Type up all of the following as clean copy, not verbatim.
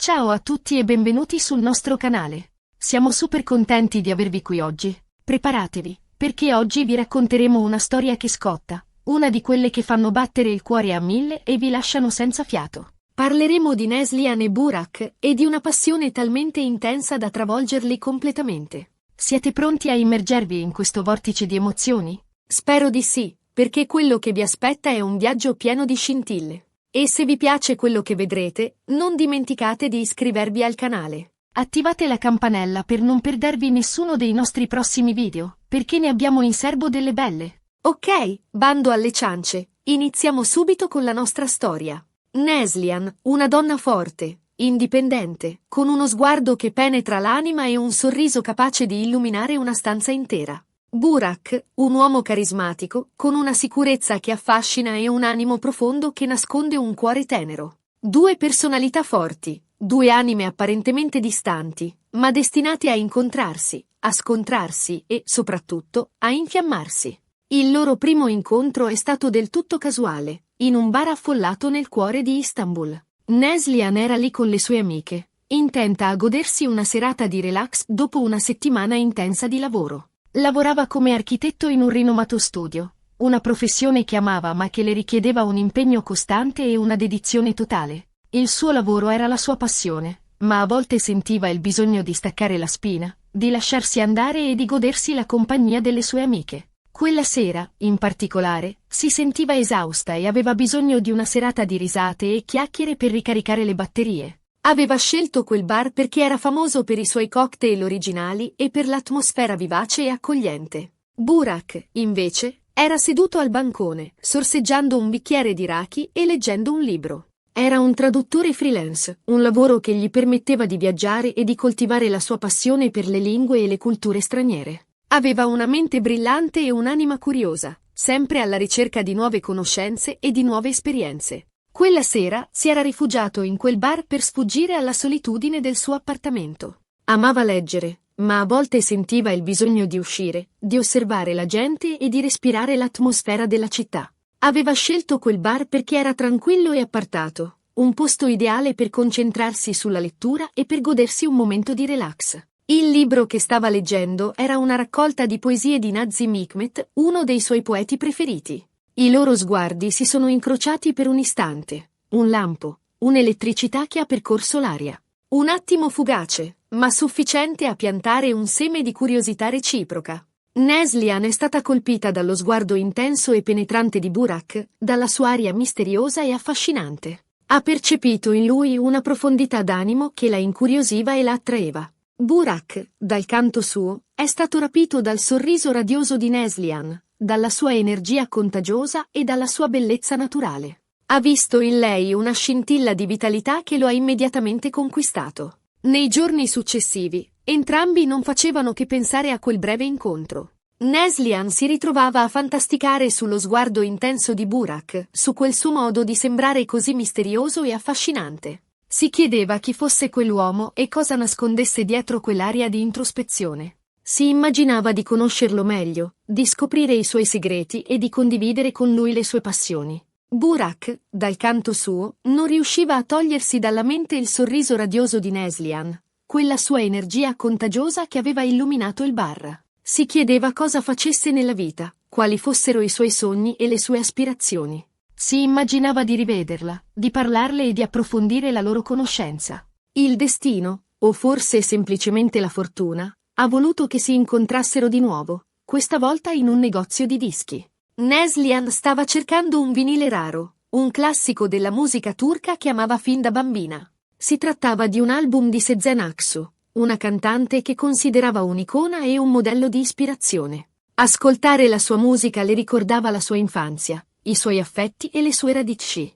Ciao a tutti e benvenuti sul nostro canale. Siamo super contenti di avervi qui oggi. Preparatevi, perché oggi vi racconteremo una storia che scotta, una di quelle che fanno battere il cuore a mille e vi lasciano senza fiato. Parleremo di Neslihan e Burak e di una passione talmente intensa da travolgerli completamente. Siete pronti a immergervi in questo vortice di emozioni? Spero di sì, perché quello che vi aspetta è un viaggio pieno di scintille. E se vi piace quello che vedrete, non dimenticate di iscrivervi al canale. Attivate la campanella per non perdervi nessuno dei nostri prossimi video, perché ne abbiamo in serbo delle belle. Ok, bando alle ciance, iniziamo subito con la nostra storia. Neslihan, una donna forte, indipendente, con uno sguardo che penetra l'anima e un sorriso capace di illuminare una stanza intera. Burak, un uomo carismatico, con una sicurezza che affascina e un animo profondo che nasconde un cuore tenero. Due personalità forti, due anime apparentemente distanti, ma destinate a incontrarsi, a scontrarsi e, soprattutto, a infiammarsi. Il loro primo incontro è stato del tutto casuale, in un bar affollato nel cuore di Istanbul. Neslihan era lì con le sue amiche, intenta a godersi una serata di relax dopo una settimana intensa di lavoro. Lavorava come architetto in un rinomato studio, una professione che amava ma che le richiedeva un impegno costante e una dedizione totale. Il suo lavoro era la sua passione, ma a volte sentiva il bisogno di staccare la spina, di lasciarsi andare e di godersi la compagnia delle sue amiche. Quella sera, in particolare, si sentiva esausta e aveva bisogno di una serata di risate e chiacchiere per ricaricare le batterie. Aveva scelto quel bar perché era famoso per i suoi cocktail originali e per l'atmosfera vivace e accogliente. Burak, invece, era seduto al bancone, sorseggiando un bicchiere di raki e leggendo un libro. Era un traduttore freelance, un lavoro che gli permetteva di viaggiare e di coltivare la sua passione per le lingue e le culture straniere. Aveva una mente brillante e un'anima curiosa, sempre alla ricerca di nuove conoscenze e di nuove esperienze. Quella sera si era rifugiato in quel bar per sfuggire alla solitudine del suo appartamento. Amava leggere, ma a volte sentiva il bisogno di uscire, di osservare la gente e di respirare l'atmosfera della città. Aveva scelto quel bar perché era tranquillo e appartato, un posto ideale per concentrarsi sulla lettura e per godersi un momento di relax. Il libro che stava leggendo era una raccolta di poesie di Nazım Hikmet, uno dei suoi poeti preferiti. I loro sguardi si sono incrociati per un istante, un lampo, un'elettricità che ha percorso l'aria. Un attimo fugace, ma sufficiente a piantare un seme di curiosità reciproca. Neslihan è stata colpita dallo sguardo intenso e penetrante di Burak, dalla sua aria misteriosa e affascinante. Ha percepito in lui una profondità d'animo che la incuriosiva e la attraeva. Burak, dal canto suo, è stato rapito dal sorriso radioso di Neslihan, dalla sua energia contagiosa e dalla sua bellezza naturale. Ha visto in lei una scintilla di vitalità che lo ha immediatamente conquistato. Nei giorni successivi, entrambi non facevano che pensare a quel breve incontro. Neslihan si ritrovava a fantasticare sullo sguardo intenso di Burak, su quel suo modo di sembrare così misterioso e affascinante. Si chiedeva chi fosse quell'uomo e cosa nascondesse dietro quell'aria di introspezione. Si immaginava di conoscerlo meglio, di scoprire i suoi segreti e di condividere con lui le sue passioni. Burak, dal canto suo, non riusciva a togliersi dalla mente il sorriso radioso di Neslihan, quella sua energia contagiosa che aveva illuminato il bar. Si chiedeva cosa facesse nella vita, quali fossero i suoi sogni e le sue aspirazioni. Si immaginava di rivederla, di parlarle e di approfondire la loro conoscenza. Il destino, o forse semplicemente la fortuna, ha voluto che si incontrassero di nuovo, questa volta in un negozio di dischi. Neslihan stava cercando un vinile raro, un classico della musica turca che amava fin da bambina. Si trattava di un album di Sezen Aksu, una cantante che considerava un'icona e un modello di ispirazione. Ascoltare la sua musica le ricordava la sua infanzia, i suoi affetti e le sue radici.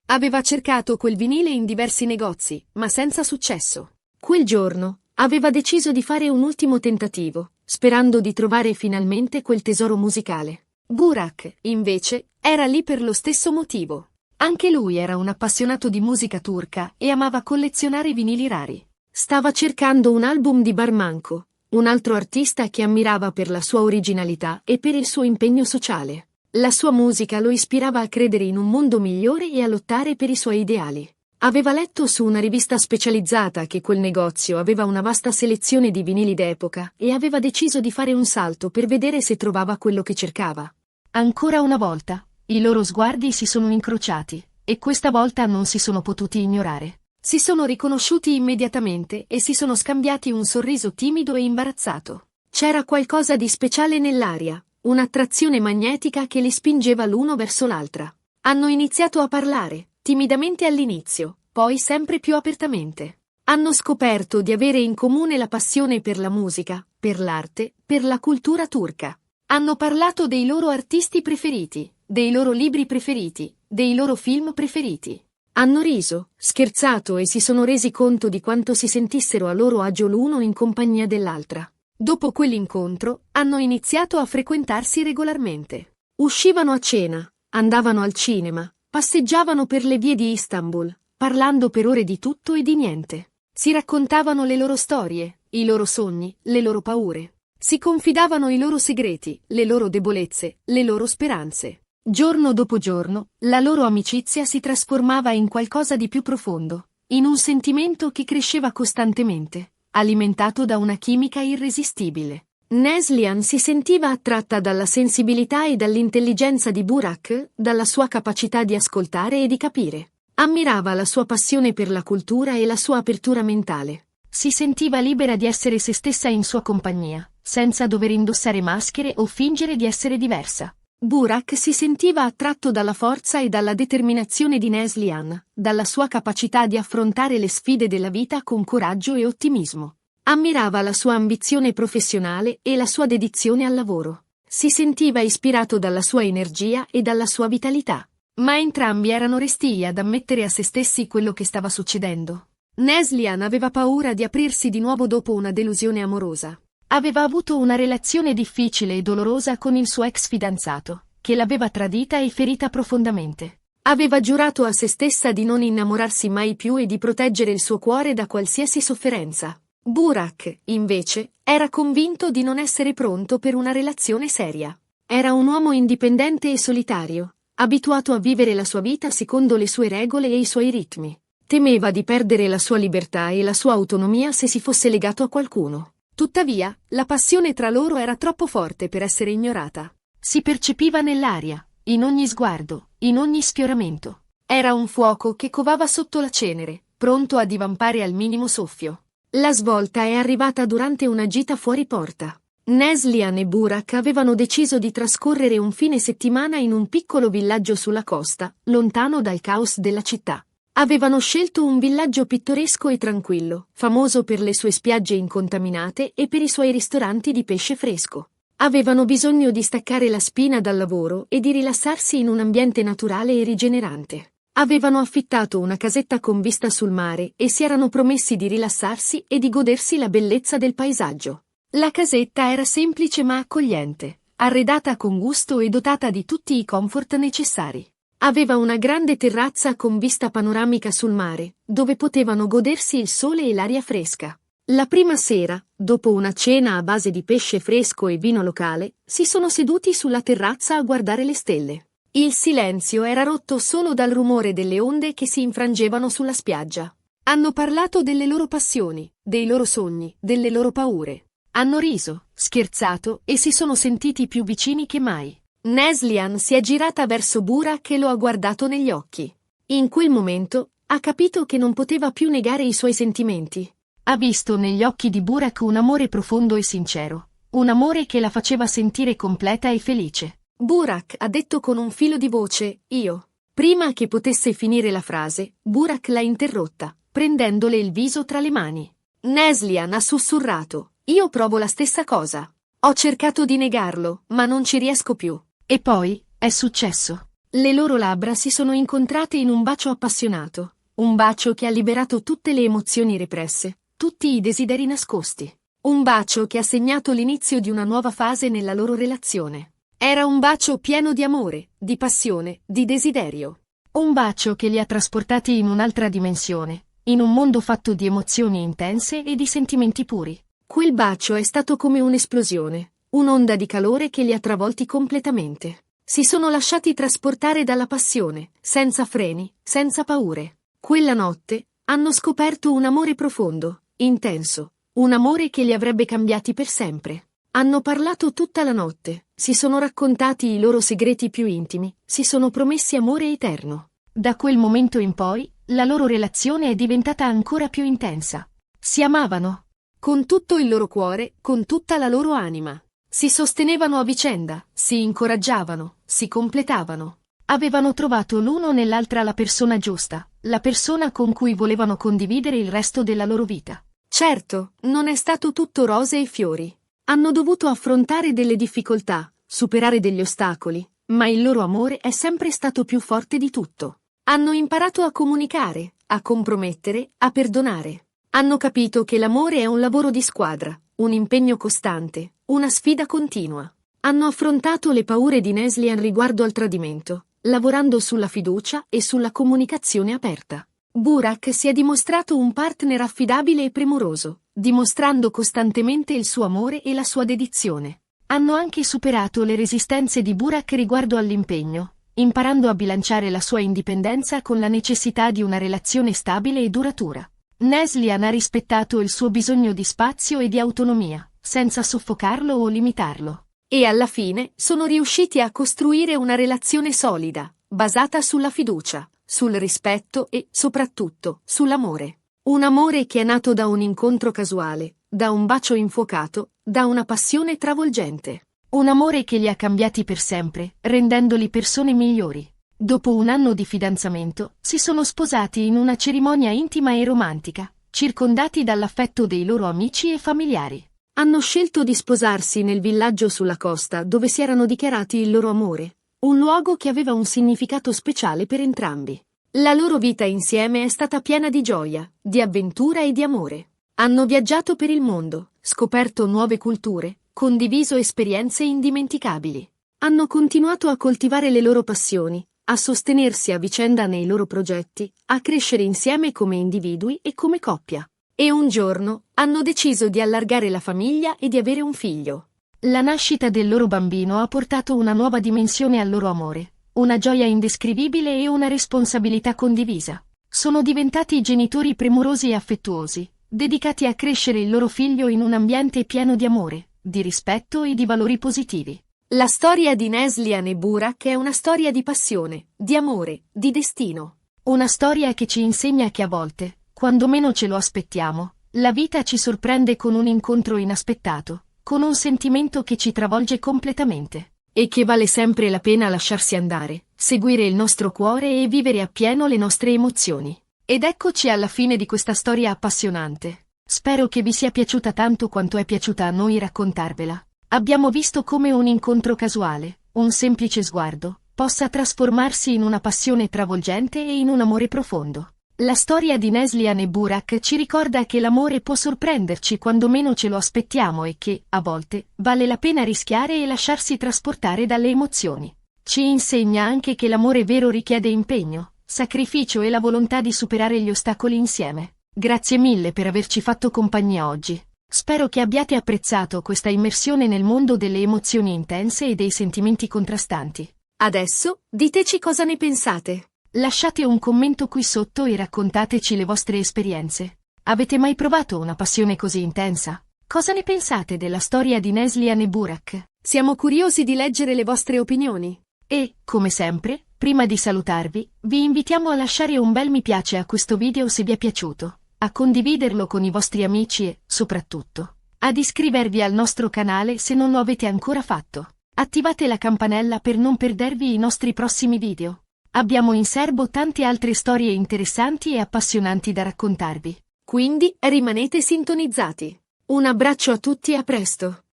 Aveva cercato quel vinile in diversi negozi, ma senza successo. Quel giorno, aveva deciso di fare un ultimo tentativo, sperando di trovare finalmente quel tesoro musicale. Burak, invece, era lì per lo stesso motivo. Anche lui era un appassionato di musica turca e amava collezionare vinili rari. Stava cercando un album di Barmanco, un altro artista che ammirava per la sua originalità e per il suo impegno sociale. La sua musica lo ispirava a credere in un mondo migliore e a lottare per i suoi ideali. Aveva letto su una rivista specializzata che quel negozio aveva una vasta selezione di vinili d'epoca e aveva deciso di fare un salto per vedere se trovava quello che cercava. Ancora una volta, i loro sguardi si sono incrociati, e questa volta non si sono potuti ignorare. Si sono riconosciuti immediatamente e si sono scambiati un sorriso timido e imbarazzato. C'era qualcosa di speciale nell'aria, un'attrazione magnetica che li spingeva l'uno verso l'altra. Hanno iniziato a parlare, timidamente all'inizio, poi sempre più apertamente. Hanno scoperto di avere in comune la passione per la musica, per l'arte, per la cultura turca. Hanno parlato dei loro artisti preferiti, dei loro libri preferiti, dei loro film preferiti. Hanno riso, scherzato e si sono resi conto di quanto si sentissero a loro agio l'uno in compagnia dell'altra. Dopo quell'incontro, hanno iniziato a frequentarsi regolarmente. Uscivano a cena, andavano al cinema, passeggiavano per le vie di Istanbul, parlando per ore di tutto e di niente. Si raccontavano le loro storie, i loro sogni, le loro paure. Si confidavano i loro segreti, le loro debolezze, le loro speranze. Giorno dopo giorno, la loro amicizia si trasformava in qualcosa di più profondo, in un sentimento che cresceva costantemente, alimentato da una chimica irresistibile. Neslihan si sentiva attratta dalla sensibilità e dall'intelligenza di Burak, dalla sua capacità di ascoltare e di capire. Ammirava la sua passione per la cultura e la sua apertura mentale. Si sentiva libera di essere se stessa in sua compagnia, senza dover indossare maschere o fingere di essere diversa. Burak si sentiva attratto dalla forza e dalla determinazione di Neslihan, dalla sua capacità di affrontare le sfide della vita con coraggio e ottimismo. Ammirava la sua ambizione professionale e la sua dedizione al lavoro. Si sentiva ispirato dalla sua energia e dalla sua vitalità. Ma entrambi erano restii ad ammettere a se stessi quello che stava succedendo. Neslihan aveva paura di aprirsi di nuovo dopo una delusione amorosa. Aveva avuto una relazione difficile e dolorosa con il suo ex fidanzato, che l'aveva tradita e ferita profondamente. Aveva giurato a se stessa di non innamorarsi mai più e di proteggere il suo cuore da qualsiasi sofferenza. Burak, invece, era convinto di non essere pronto per una relazione seria. Era un uomo indipendente e solitario, abituato a vivere la sua vita secondo le sue regole e i suoi ritmi. Temeva di perdere la sua libertà e la sua autonomia se si fosse legato a qualcuno. Tuttavia, la passione tra loro era troppo forte per essere ignorata. Si percepiva nell'aria, in ogni sguardo, in ogni sfioramento. Era un fuoco che covava sotto la cenere, pronto a divampare al minimo soffio. La svolta è arrivata durante una gita fuori porta. Neslihan e Burak avevano deciso di trascorrere un fine settimana in un piccolo villaggio sulla costa, lontano dal caos della città. Avevano scelto un villaggio pittoresco e tranquillo, famoso per le sue spiagge incontaminate e per i suoi ristoranti di pesce fresco. Avevano bisogno di staccare la spina dal lavoro e di rilassarsi in un ambiente naturale e rigenerante. Avevano affittato una casetta con vista sul mare e si erano promessi di rilassarsi e di godersi la bellezza del paesaggio. La casetta era semplice ma accogliente, arredata con gusto e dotata di tutti i comfort necessari. Aveva una grande terrazza con vista panoramica sul mare, dove potevano godersi il sole e l'aria fresca. La prima sera, dopo una cena a base di pesce fresco e vino locale, si sono seduti sulla terrazza a guardare le stelle. Il silenzio era rotto solo dal rumore delle onde che si infrangevano sulla spiaggia. Hanno parlato delle loro passioni, dei loro sogni, delle loro paure. Hanno riso, scherzato e si sono sentiti più vicini che mai. Neslihan si è girata verso Burak e lo ha guardato negli occhi. In quel momento, ha capito che non poteva più negare i suoi sentimenti. Ha visto negli occhi di Burak un amore profondo e sincero, un amore che la faceva sentire completa e felice. Burak ha detto con un filo di voce, io. Prima che potesse finire la frase, Burak l'ha interrotta, prendendole il viso tra le mani. Neslihan ha sussurrato, io provo la stessa cosa. Ho cercato di negarlo, ma non ci riesco più. E poi, è successo. Le loro labbra si sono incontrate in un bacio appassionato, un bacio che ha liberato tutte le emozioni represse, tutti i desideri nascosti. Un bacio che ha segnato l'inizio di una nuova fase nella loro relazione. Era un bacio pieno di amore, di passione, di desiderio. Un bacio che li ha trasportati in un'altra dimensione, in un mondo fatto di emozioni intense e di sentimenti puri. Quel bacio è stato come un'esplosione. Un'onda di calore che li ha travolti completamente. Si sono lasciati trasportare dalla passione, senza freni, senza paure. Quella notte hanno scoperto un amore profondo, intenso, un amore che li avrebbe cambiati per sempre. Hanno parlato tutta la notte, si sono raccontati i loro segreti più intimi, si sono promessi amore eterno. Da quel momento in poi, la loro relazione è diventata ancora più intensa. Si amavano con tutto il loro cuore, con tutta la loro anima. Si sostenevano a vicenda, si incoraggiavano, si completavano. Avevano trovato l'uno nell'altra la persona giusta, la persona con cui volevano condividere il resto della loro vita. Certo, non è stato tutto rose e fiori. Hanno dovuto affrontare delle difficoltà, superare degli ostacoli, ma il loro amore è sempre stato più forte di tutto. Hanno imparato a comunicare, a compromettere, a perdonare. Hanno capito che l'amore è un lavoro di squadra, un impegno costante, una sfida continua. Hanno affrontato le paure di Neslihan riguardo al tradimento, lavorando sulla fiducia e sulla comunicazione aperta. Burak si è dimostrato un partner affidabile e premuroso, dimostrando costantemente il suo amore e la sua dedizione. Hanno anche superato le resistenze di Burak riguardo all'impegno, imparando a bilanciare la sua indipendenza con la necessità di una relazione stabile e duratura. Neslihan ha rispettato il suo bisogno di spazio e di autonomia, senza soffocarlo o limitarlo. E alla fine sono riusciti a costruire una relazione solida, basata sulla fiducia, sul rispetto e, soprattutto, sull'amore. Un amore che è nato da un incontro casuale, da un bacio infuocato, da una passione travolgente. Un amore che li ha cambiati per sempre, rendendoli persone migliori. Dopo un anno di fidanzamento, si sono sposati in una cerimonia intima e romantica, circondati dall'affetto dei loro amici e familiari. Hanno scelto di sposarsi nel villaggio sulla costa dove si erano dichiarati il loro amore, un luogo che aveva un significato speciale per entrambi. La loro vita insieme è stata piena di gioia, di avventura e di amore. Hanno viaggiato per il mondo, scoperto nuove culture, condiviso esperienze indimenticabili. Hanno continuato a coltivare le loro passioni, a sostenersi a vicenda nei loro progetti, a crescere insieme come individui e come coppia. E un giorno hanno deciso di allargare la famiglia e di avere un figlio. La nascita del loro bambino ha portato una nuova dimensione al loro amore, una gioia indescrivibile e una responsabilità condivisa. Sono diventati genitori premurosi e affettuosi, dedicati a crescere il loro figlio in un ambiente pieno di amore, di rispetto e di valori positivi. La storia di Neslihan e Burak è una storia di passione, di amore, di destino. Una storia che ci insegna che a volte, quando meno ce lo aspettiamo, la vita ci sorprende con un incontro inaspettato, con un sentimento che ci travolge completamente, e che vale sempre la pena lasciarsi andare, seguire il nostro cuore e vivere appieno le nostre emozioni. Ed eccoci alla fine di questa storia appassionante. Spero che vi sia piaciuta tanto quanto è piaciuta a noi raccontarvela. Abbiamo visto come un incontro casuale, un semplice sguardo, possa trasformarsi in una passione travolgente e in un amore profondo. La storia di Neslihan e Burak ci ricorda che l'amore può sorprenderci quando meno ce lo aspettiamo e che, a volte, vale la pena rischiare e lasciarsi trasportare dalle emozioni. Ci insegna anche che l'amore vero richiede impegno, sacrificio e la volontà di superare gli ostacoli insieme. Grazie mille per averci fatto compagnia oggi. Spero che abbiate apprezzato questa immersione nel mondo delle emozioni intense e dei sentimenti contrastanti. Adesso, diteci cosa ne pensate. Lasciate un commento qui sotto e raccontateci le vostre esperienze. Avete mai provato una passione così intensa? Cosa ne pensate della storia di Neslihan e Burak? Siamo curiosi di leggere le vostre opinioni. E, come sempre, prima di salutarvi, vi invitiamo a lasciare un bel mi piace a questo video se vi è piaciuto, a condividerlo con i vostri amici e, soprattutto, ad iscrivervi al nostro canale se non lo avete ancora fatto. Attivate la campanella per non perdervi i nostri prossimi video. Abbiamo in serbo tante altre storie interessanti e appassionanti da raccontarvi. Quindi rimanete sintonizzati. Un abbraccio a tutti e a presto!